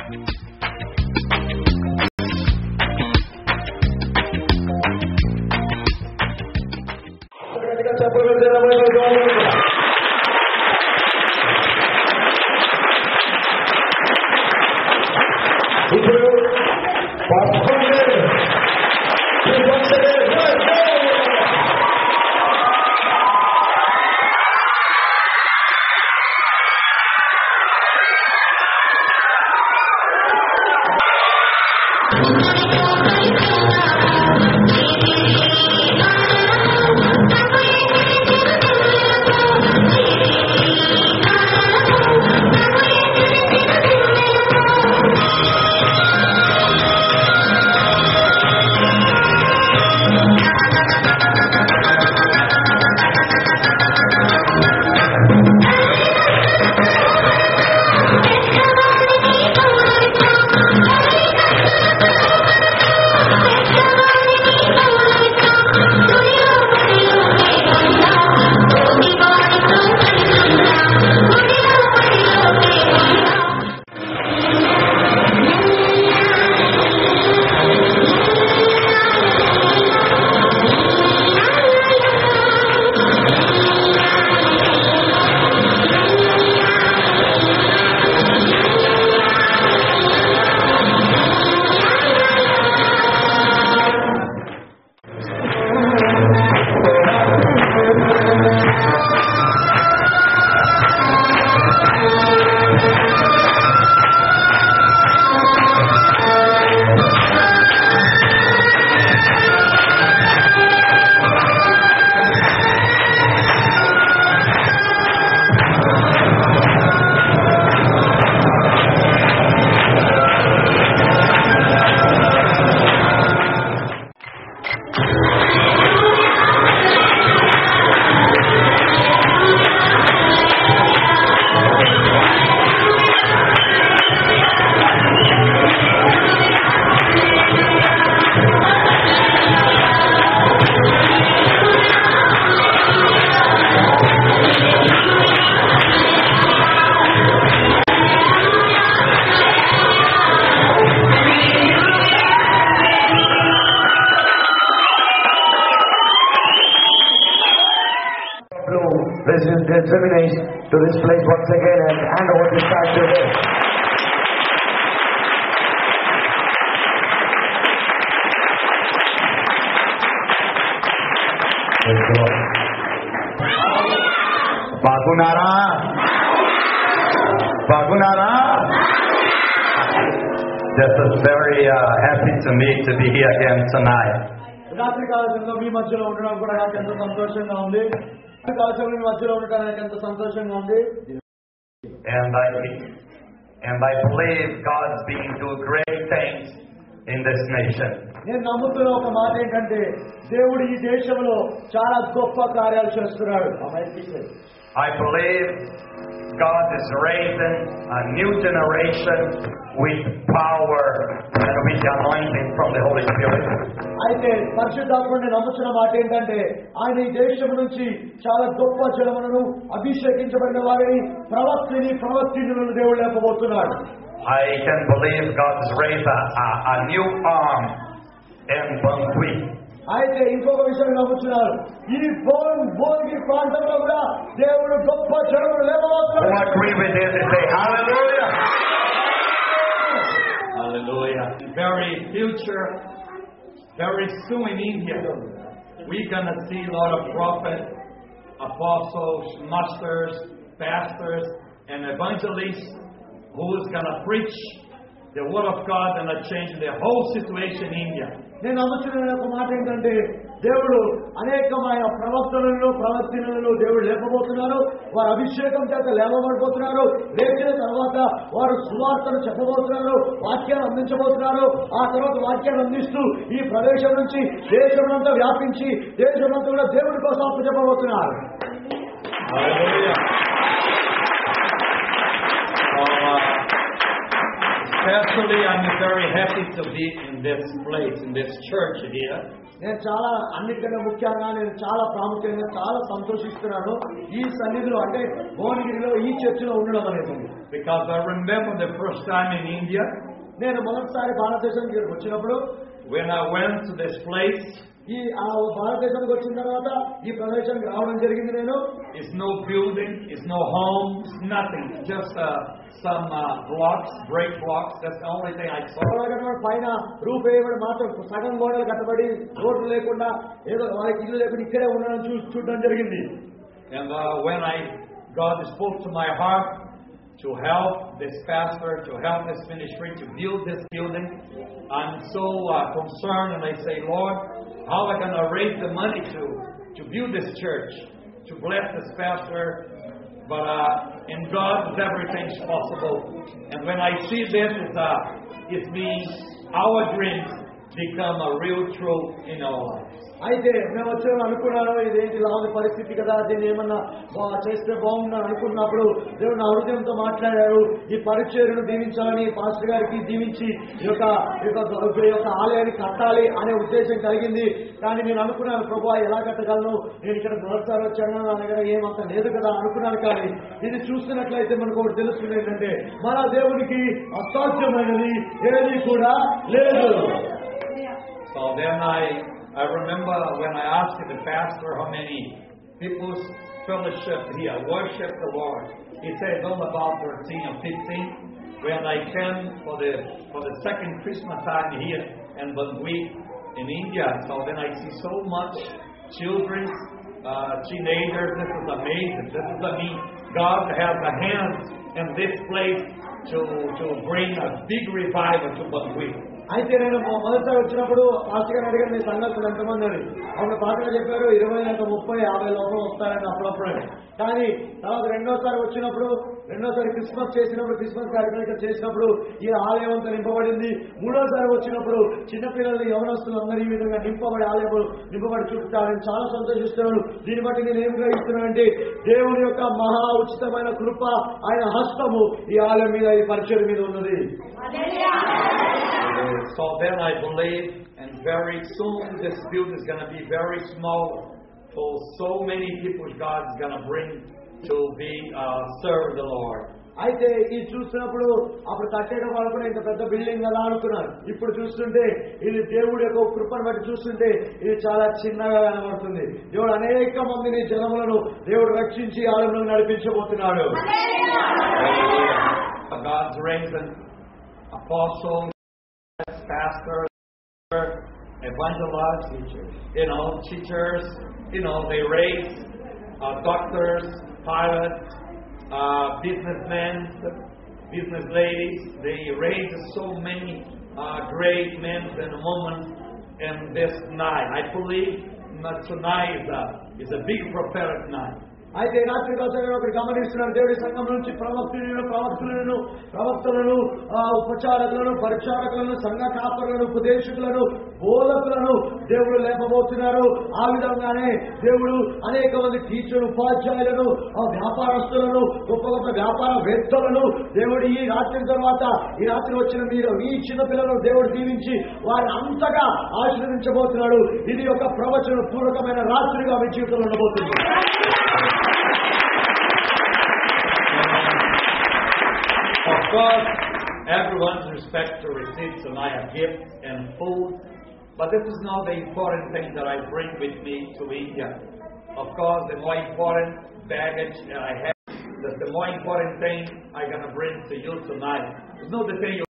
Let's to this place once again and hand over this time to him. Bagunara. This is very happy to me to be here again tonight. And I believe God's been doing great things in this nation. I believe God is raising a new generation with power and with the anointing from the Holy Spirit. అయితే పరిశుద్ధాత్మని నమ్ముచున్న మాట ఏంటంటే ఆయన ఈ దేశం నుంచి చాలా గొప్ప జనములను అభిషేకించబడిన వారిని ప్రవక్తలను దేవుడు లేపబోతున్నాడు. I can believe God has raised a new arm in Bangui. అయితే ఇంకొక విషయం నమ్ముతున్నారు, ఈ బోల్గి ప్రాంతంలో కూడా దేవుడు గొప్ప జనమును లేపబోతున్నాడు. Who agree with this and say hallelujah? Hallelujah. Very future, very soon in India, we're going to see a lot of prophets, apostles, masters, pastors, and evangelists who's going to preach the word of God and change the whole situation in India. నేను నమ్ముతున్న ఒక మాట ఏంటంటే దేవుడు అనేకమైన ప్రవక్తలను దేవుడు లేపబోతున్నారు. వారు అభిషేకం చేత లేపబడిపోతున్నారు. లేచిన తర్వాత వారు సువార్తను చెప్పబోతున్నారు, వాక్యాన్ని అందించబోతున్నారు. ఆ తర్వాత వాక్యాన్ని అందిస్తూ ఈ ప్రదేశం నుంచి దేశమంతా వ్యాపించి దేశమంతా కూడా దేవుడి కోసం అప్పచెప్పబోతున్నారు. Especially, I'm very happy to be in this place, in this church here. నేను చాలా అన్నిటికన్నా ముఖ్యంగా నేను చాలా ప్రాముఖ్యంగా చాలా సంతోషిస్తున్నాను ఈ సన్నిధిలో, అంటే భువనగిరిలో ఈ చర్చిలో ఉండడం అనేది. Because I remember the first time in India, నేను మొదటిసారి భారతదేశానికి వచ్చినప్పుడు when I went to this place, ఆ భారతదేశానికి వచ్చిన తర్వాత ఈ ప్రదేశానికి రావడం జరిగింది. నేను it's no building, it's no home, it's nothing. Just some blocks, brick blocks. That's the only thing I saw. పైన రూప్ వేయబడి మాత్రం సగం గోడలు కట్టబడి రోడ్లు లేకుండా ఏదో వాళ్ళకి ఇల్లు లేకుండా ఇక్కడే ఉండడం చూడడం జరిగింది. And when God spoke to my heart to help this pastor, to help this ministry, to build this building, I'm so concerned, and I say, Lord, how am I going to raise the money to build this church, to bless this pastor? But in God, everything's possible. And when I see this, it means our dreams become a real truth in our lives. అయితే మేము వచ్చాము అనుకున్నాను, ఇదేంటి ఇలా ఉంది పరిస్థితి కదా, దీన్ని ఏమన్నా చేస్తే బాగుందని అనుకున్నప్పుడు దేవుడు నా హృదయంతో మాట్లాడారు. ఈ పరిచర్యను దీవించాలని, పాస్టర్ గారికి దీవించి ఈ యొక్క ఆలయాన్ని కట్టాలి అనే ఉద్దేశం కలిగింది. కానీ నేను అనుకున్నాను, ప్రభువా ఎలా కట్టగలను, నేను ఇక్కడ మొదటిసారి వచ్చాను, నా దగ్గర ఏమంత లేదు కదా అనుకున్నాను. కానీ ఇది చూస్తున్నట్లయితే మనకు ఒకటి తెలుస్తుంది ఏంటంటే, మన దేవునికి అసాధ్యమైనది ఏది కూడా లేదు. So then I remember when I asked the pastor how many people's fellowship here, worship the Lord. He said only about 13 or 15. When I came for the second Christmas time here in Bangui in India, so then I see so much children, teenagers. This is amazing. This is God has a hand in this place to bring a big revival to Bangui. అయితే నేను మొదటిసారి వచ్చినప్పుడు pastor గారు అడిగారు, మీ సంఘస్థులు ఎంతమంది అని. అవును pastor చెప్పారు 20 లేదా 30, 50 లోపల వస్తారని అప్పుడప్పుడు. కానీ తర్వాత రెండోసారి క్రిస్మస్ చేసినప్పుడు, క్రిస్మస్ కార్యక్రమం ఇక్కడ చేసినప్పుడు ఈ ఆలయం అంతా నింపబడింది. మూడోసారి వచ్చినప్పుడు చిన్నపిల్లలు, యవనస్తులు అందరూ ఈ విధంగా నింపబడి చూపుతారని చాలా సంతోషిస్తున్నాను. దీన్ని బట్టి నేను ఏం గ్రహిస్తున్నానంటే, దేవుని యొక్క మహా ఉచితమైన కృప, ఆయన హస్తము ఈ ఆలయం మీద, ఈ పరిచయం మీద ఉన్నది. So then I believe, and very soon this building is going to be very small, for so many people God is going to bring to be serve the Lord. అయితే ఇది చూస్తున్నప్పుడు అప్పుడు కట్టేయడం వాళ్ళకు ఇంత పెద్ద బిల్డింగ్ కదా అనుకున్నాను. ఇప్పుడు చూస్తుంటే ఇది దేవుడి యొక్క కృపను బట్టి చూస్తుంటే ఇది చాలా చిన్నగా కనబడుతుంది. దేవుడు అనేక మందిని, జనములను దేవుడు రక్షించి ఆలయంలో నడిపించబోతున్నాడు. God's raising apostles, pastors, evangelists, teachers, they raise doctors, pilots, businessmen, business ladies. They raise so many great men and women in this night. I believe tonight is a big prophetic night. అయితే రాత్రి కాలం ఒకటి గమనిస్తున్నాను, దేవుడి సంఘం నుంచి ప్రవక్తలను, ఉపచారకులను, పరిచారకులను, సంఘ కాపరులను, ఉపదేశకులను, బోధకులను దేవుడు లేపబోతున్నారు. ఆ విధంగానే దేవుడు అనేక మంది టీచర్లు, ఉపాధ్యాయులను, వ్యాపారస్తులను, గొప్ప గొప్ప వ్యాపారవేత్తలను దేవుడు ఈ రాత్రి తర్వాత, ఈ రాత్రి వచ్చిన మీరు ఈ చిన్న పిల్లలను దేవుడు దీవించి వారిని అంతగా ఆశీర్వదించబోతున్నాడు. ఇది ఒక ప్రవచన పూర్వకమైన రాత్రిగా మీ జీవితంలో ఉండబోతుంది. Of course, everyone's respect to receive tonight gifts and food, but this is not the important thing that I bring with me to India. Of course, the more important baggage that I have, the more important thing I'm going to bring to you tonight. It's not the thing you